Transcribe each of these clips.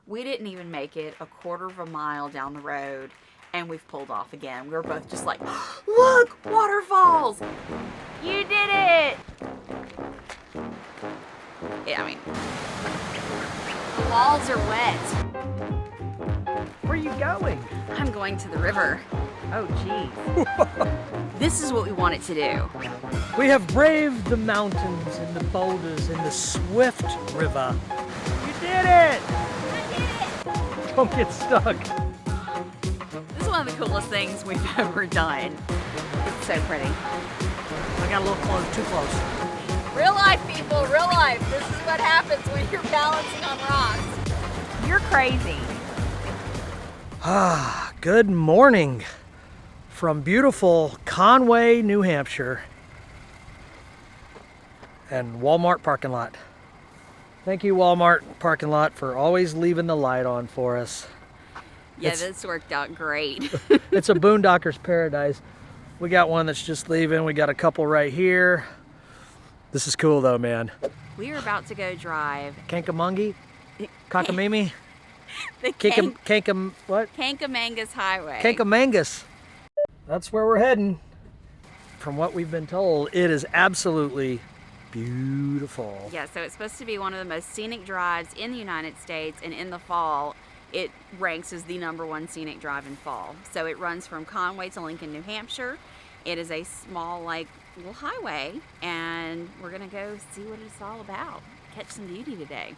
We didn't even make it a quarter of a mile down the road and we've pulled off again. We were both just like, look, waterfalls! You did it! Yeah, I mean, the walls are wet. Where are you going? I'm going to the river. Oh, geez. This is what we wanted to do. We have braved the mountains and the boulders and the swift river. You did it! I did it! Don't get stuck. This is one of the coolest things we've ever done. It's so pretty. I got a little close, too close. Real life, people, real life. This is what happens when you're balancing on rocks. You're crazy. Ah, good morning from beautiful Conway, New Hampshire, and Walmart parking lot. Thank you, Walmart parking lot, for always leaving the light on for us. Yeah, this worked out great. It's a boondocker's paradise. We got one that's just leaving. We got a couple right here. This is cool though, man. We are about to go drive Kancamagus? Cockamamie? the what? Kancamagus Highway. Kancamagus. That's where we're heading. From what we've been told, it is absolutely beautiful. Yeah, so it's supposed to be one of the most scenic drives in the United States, and in the fall, it ranks as the #1 scenic drive in fall. So it runs from Conway to Lincoln, New Hampshire. It is a small, like, little highway, and we're gonna go see what it's all about. Catch some beauty today.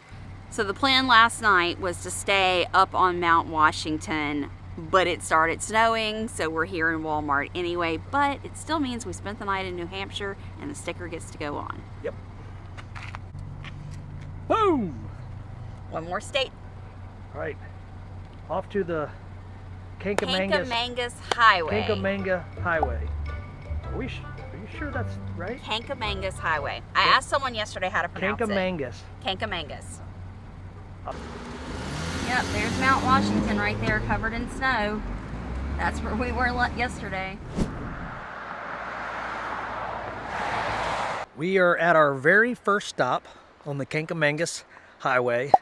So the plan last night was to stay up on Mount Washington, but it started snowing, so we're here in Walmart anyway, but it still means we spent the night in New Hampshire and the sticker gets to go on. Yep. Boom! One more state. All right, off to the Kancamagus Highway. Kancamagus Highway. Are you sure that's right? Kancamagus Highway. I asked someone yesterday how to pronounce Kancamagus. it. Kancamagus. Yep, there's Mount Washington right there, covered in snow. That's where we were yesterday. We are at our very first stop on the Kancamagus Highway.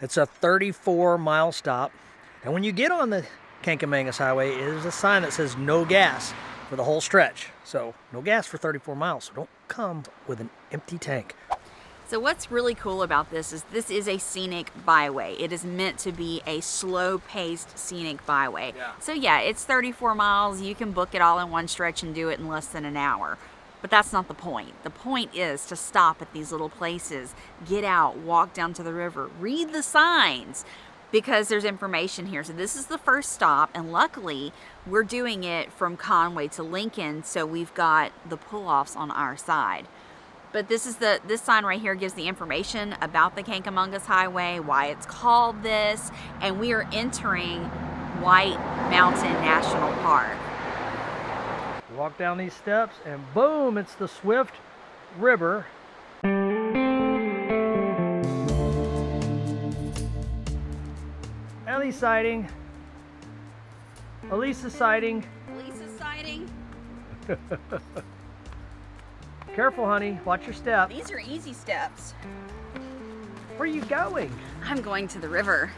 It's a 34-mile stop. And when you get on the Kancamagus Highway, there's a sign that says no gas for the whole stretch. So no gas for 34 miles. So don't come with an empty tank. So what's really cool about this is a scenic byway. It is meant to be a slow-paced scenic byway. Yeah. So yeah, it's 34 miles. You can book it all in one stretch and do it in less than an hour. But that's not the point. The point is to stop at these little places, get out, walk down to the river, read the signs, because there's information here. So this is the first stop, and luckily we're doing it from Conway to Lincoln, so we've got the pull-offs on our side. But this sign right here gives the information about the Kancamagus Highway, why it's called this, and we are entering White Mountain National Park. Walk down these steps and boom, it's the Swift River. Ellie sighting. Elisa sighting. Lisa's sighting. Careful, honey. Watch your step. These are easy steps. Where are you going? I'm going to the river.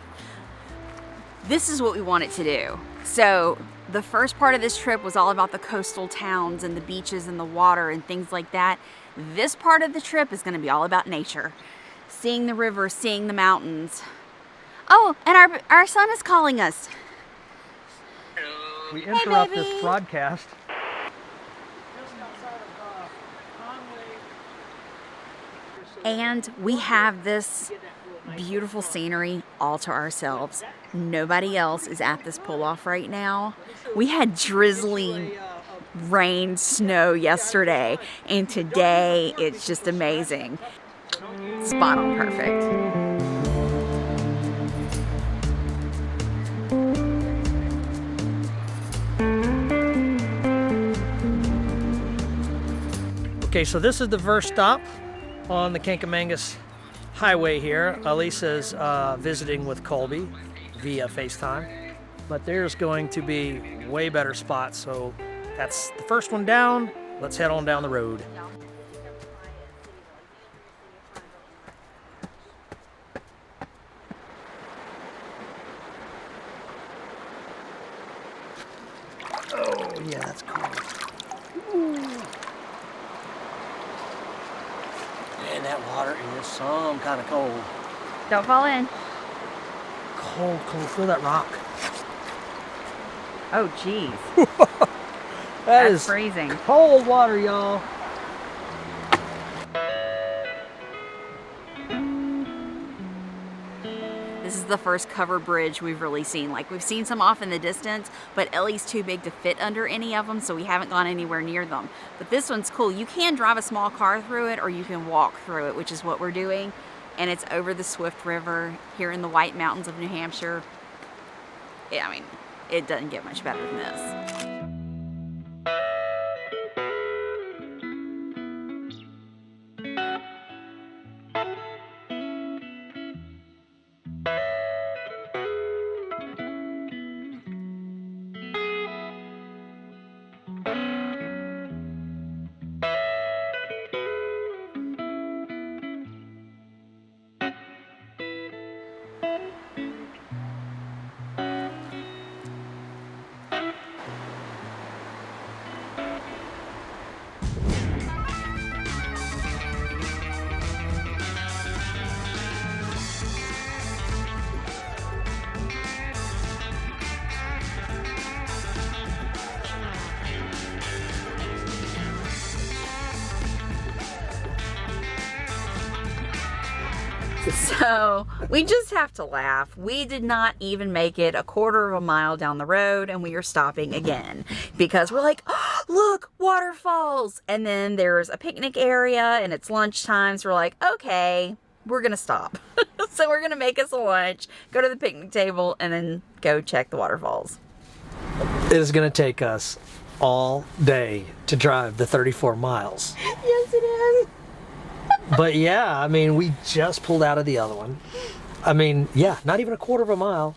This is what we wanted to do. So the first part of this trip was all about the coastal towns and the beaches and the water and things like that. This part of the trip is going to be all about nature. Seeing the river, seeing the mountains. Oh, and our son is calling us. We interrupt baby. this broadcast. And we have this beautiful scenery all to ourselves. Nobody else is at this pull-off right now. We had drizzling rain, snow yesterday, and today it's just amazing. Spot on perfect. Okay, so this is the first stop on the Kancamagus Highway here. Elisa's visiting with Colby via FaceTime, but there's going to be way better spots. So that's the first one down. Let's head on down the road. Yeah, that's cold. Ooh. Man, that water is some kind of cold. Don't fall in. Cold, cold. Feel that rock. Oh, geez. That's freezing. Cold water, y'all. This is the first covered bridge we've really seen. Like, we've seen some off in the distance, but Ellie's too big to fit under any of them, so we haven't gone anywhere near them. But this one's cool. You can drive a small car through it, or you can walk through it, which is what we're doing. And it's over the Swift River here in the White Mountains of New Hampshire. Yeah, I mean, it doesn't get much better than this. So we just have to laugh. We did not even make it a quarter of a mile down the road, and we are stopping again because we're like, oh, look, waterfalls. And then there's a picnic area and it's lunchtime. So we're like, okay, we're going to stop. So we're going to make us a lunch, go to the picnic table, and then go check the waterfalls. It is going to take us all day to drive the 34 miles. Yes, it is. But yeah, I mean, we just pulled out of the other one. I mean, yeah, not even a quarter of a mile.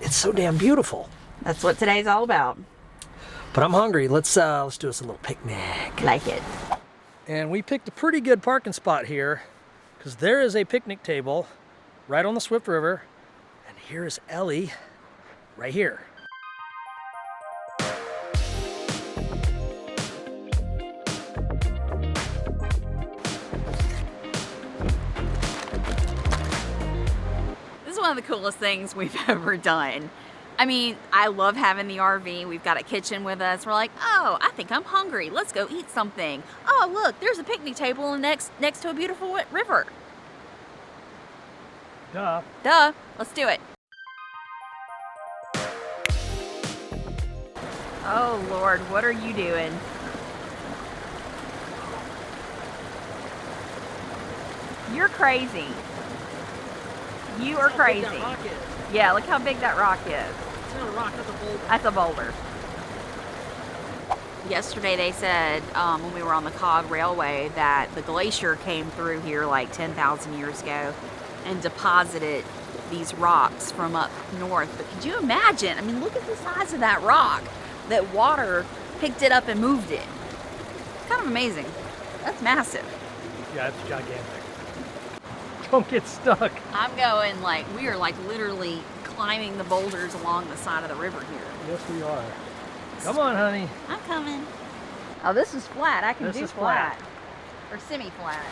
It's so damn beautiful. That's what today's all about. But I'm hungry. Let's do us a little picnic. Like it. And we picked a pretty good parking spot here because there is a picnic table right on the Swift River. And here is Ellie right here. One of the coolest things we've ever done. I mean, I love having the RV. We've got a kitchen with us. We're like, oh, I think I'm hungry. Let's go eat something. Oh, look, there's a picnic table next to a beautiful river. Duh. Duh. Let's do it. Oh, Lord, what are you doing? You're crazy. You are crazy. Yeah, look how big that rock is. It's not a rock, that's a boulder. That's a boulder. Yesterday they said when we were on the Cog Railway that the glacier came through here like 10,000 years ago and deposited these rocks from up north. But could you imagine? I mean, look at the size of that rock. That water picked it up and moved it. It's kind of amazing. That's massive. Yeah, it's gigantic. Don't get stuck. I'm going like, we are like literally climbing the boulders along the side of the river here. Yes, we are. Come on, honey. I'm coming. Oh, this is flat. I can do flat. Or semi-flat.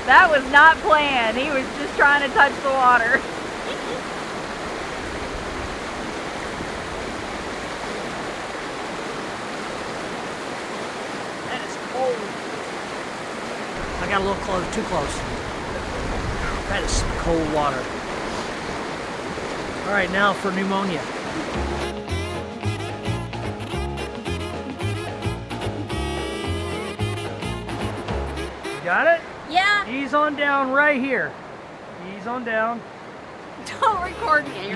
That was not planned. He was just trying to touch the water. That is cold. I got a little close, too close. That is some cold water. All right, now for pneumonia. Got it? Yeah. Ease on down right here. Ease on down. Don't record me.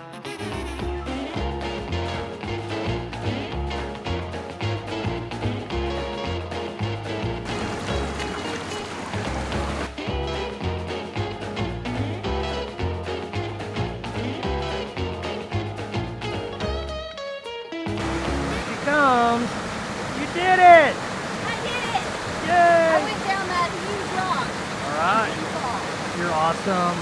awesome.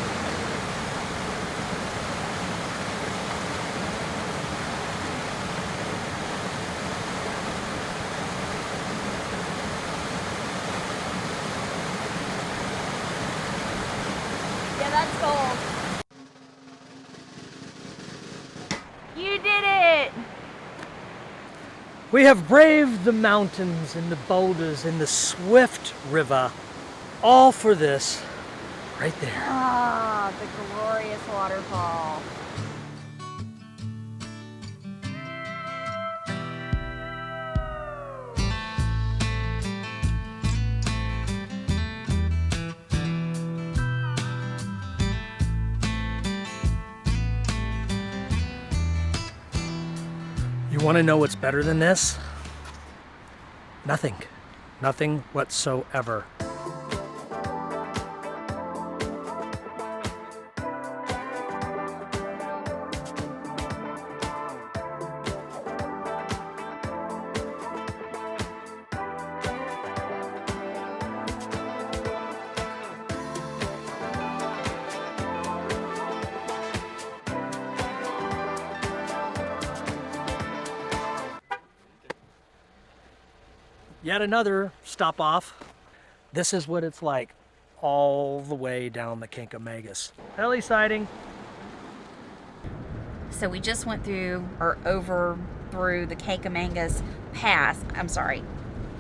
Yeah, that's cool. You did it! We have braved the mountains and the boulders and the swift river, all for this right there. Ah, the glorious waterfall. You want to know what's better than this? Nothing. Nothing whatsoever. Yet another stop off. This is what it's like all the way down the Kancamagus. Heli sighting. So we just went through or over through the Kancamagus Pass. I'm sorry,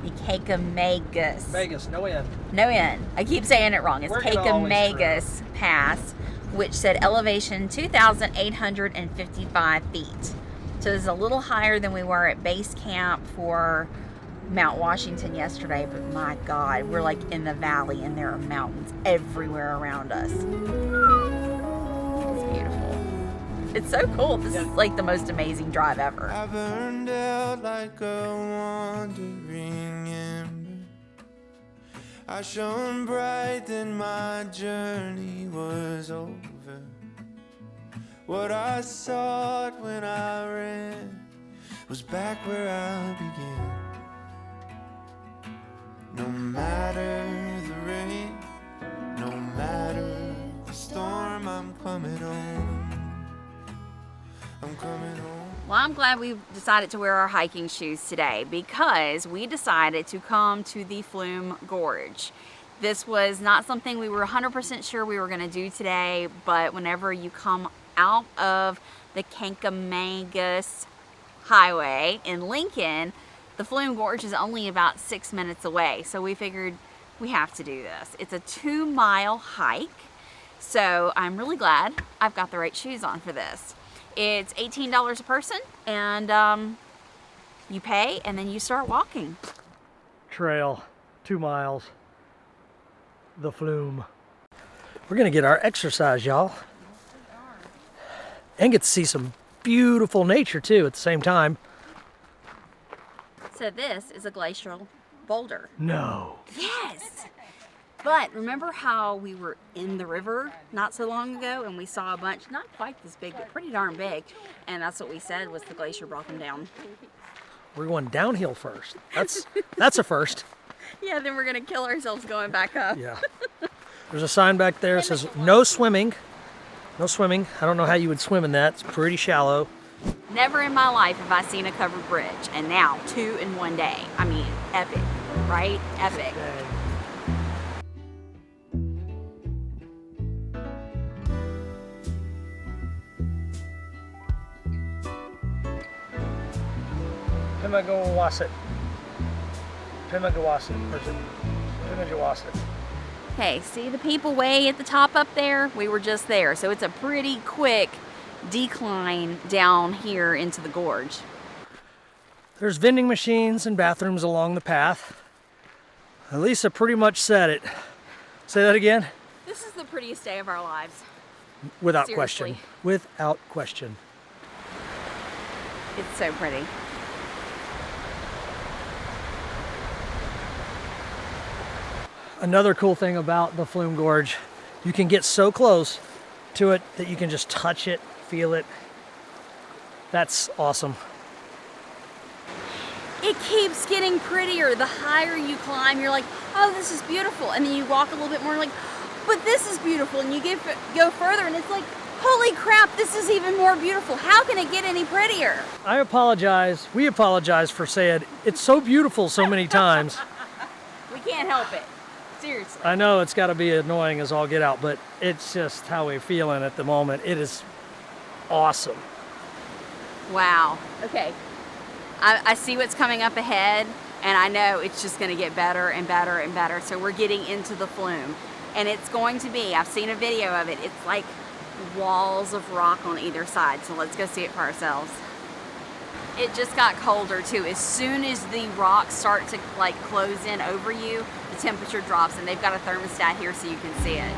the Kancamagus. Vegas, no end. No end. I keep saying it wrong. It's We're gonna always Kancamagus Pass, which said elevation 2,855 feet. So it's a little higher than we were at base camp for Mount Washington yesterday, but my God, we're like in the valley and there are mountains everywhere around us. It's beautiful. It's so cool. This is like the most amazing drive ever. I burned out like a wandering ember. I shone bright, then my journey was over. What I sought when I ran was back where I began. No matter the rain, no matter the storm, I'm coming home. I'm coming home. Well, I'm glad we decided to wear our hiking shoes today because we decided to come to the Flume Gorge. This was not something we were 100% sure we were going to do today, but whenever you come out of the Kancamagus Highway in Lincoln, the Flume Gorge is only about 6 minutes away, so we figured we have to do this. It's a 2-mile hike, so I'm really glad I've got the right shoes on for this. It's $18 a person, and you pay, and then you start walking. Trail, 2 miles, the Flume. We're gonna get our exercise, y'all. And get to see some beautiful nature too at the same time. So this is a glacial boulder. No. Yes! But remember how we were in the river not so long ago and we saw a bunch, not quite this big, but pretty darn big, and that's what we said was the glacier brought them down. We're going downhill first. That's a first. Yeah, then we're gonna kill ourselves going back up. Yeah. There's a sign back there that says no swimming. No swimming. I don't know how you would swim in that. It's pretty shallow. Never in my life have I seen a covered bridge, and now 2 in one day. I mean, epic, right? Epic. Dang. Kancamagus. Kancamagus. Hey, see the people way at the top up there? We were just there, so it's a pretty quick decline down here into the gorge. There's vending machines and bathrooms along the path. Elisa pretty much said it. Say that again? This is the prettiest day of our lives. Without Seriously. question. Without question. It's so pretty. Another cool thing about the Flume Gorge, you can get so close to it that you can just touch it, feel it. That's awesome. It keeps getting prettier. The higher you climb, you're like, oh, this is beautiful. And then you walk a little bit more, like, but but this is beautiful. And you go further and it's like, holy crap, this is even more beautiful. How can it get any prettier? I apologize. We apologize for saying it's so beautiful so many times. We can't help it. Seriously. I know it's got to be annoying as all get out, but it's just how we're feeling at the moment. It is awesome. Wow. Okay. I see what's coming up ahead, and I know it's just going to get better and better and better. So we're getting into the flume, and it's going to be, I've seen a video of it, it's like walls of rock on either side. So let's go see it for ourselves. It just got colder too. As soon as the rocks start to like close in over you, the temperature drops, and they've got a thermostat here so you can see it.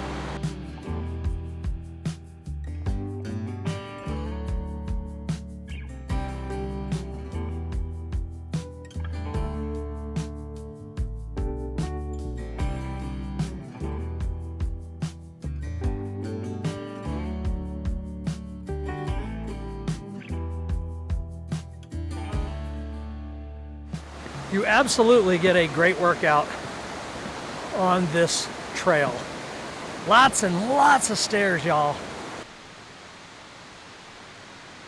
You absolutely get a great workout on this trail. Lots and lots of stairs, y'all.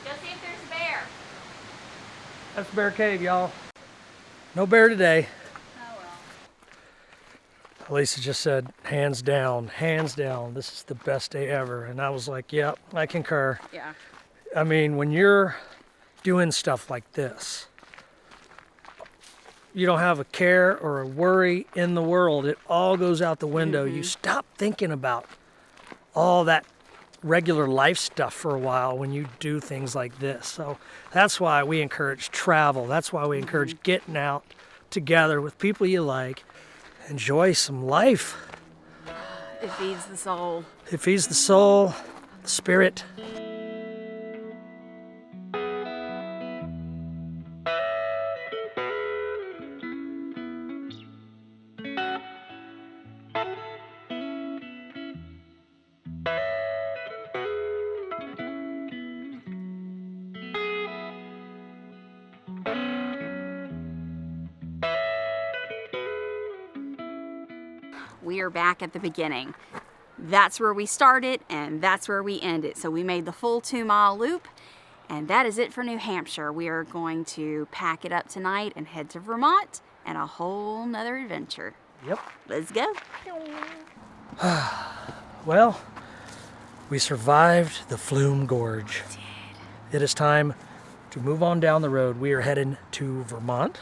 Go see if there's a bear. That's Bear Cave, y'all. No bear today. Oh well. Lisa just said, hands down, this is the best day ever. And I was like, yep, I concur. Yeah. I mean, when you're doing stuff like this, you don't have a care or a worry in the world. It all goes out the window. You stop thinking about all that regular life stuff for a while when you do things like this. So that's why we encourage travel. That's why we encourage getting out together with people you like. Enjoy some life. It feeds the soul. It feeds the soul, the spirit. We are back at the beginning. That's where we started and that's where we ended. So we made the full 2-mile loop, and that is it for New Hampshire. We are going to pack it up tonight and head to Vermont and a whole nother adventure. Yep. Let's go. Well, we survived the Flume Gorge. It is time to move on down the road. We are heading to Vermont.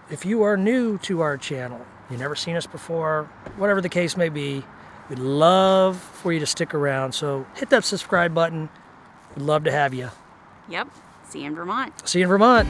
If you are new to our channel, you've never seen us before, whatever the case may be, we'd love for you to stick around. So hit that subscribe button. We'd love to have you. Yep. See you in Vermont. See you in Vermont.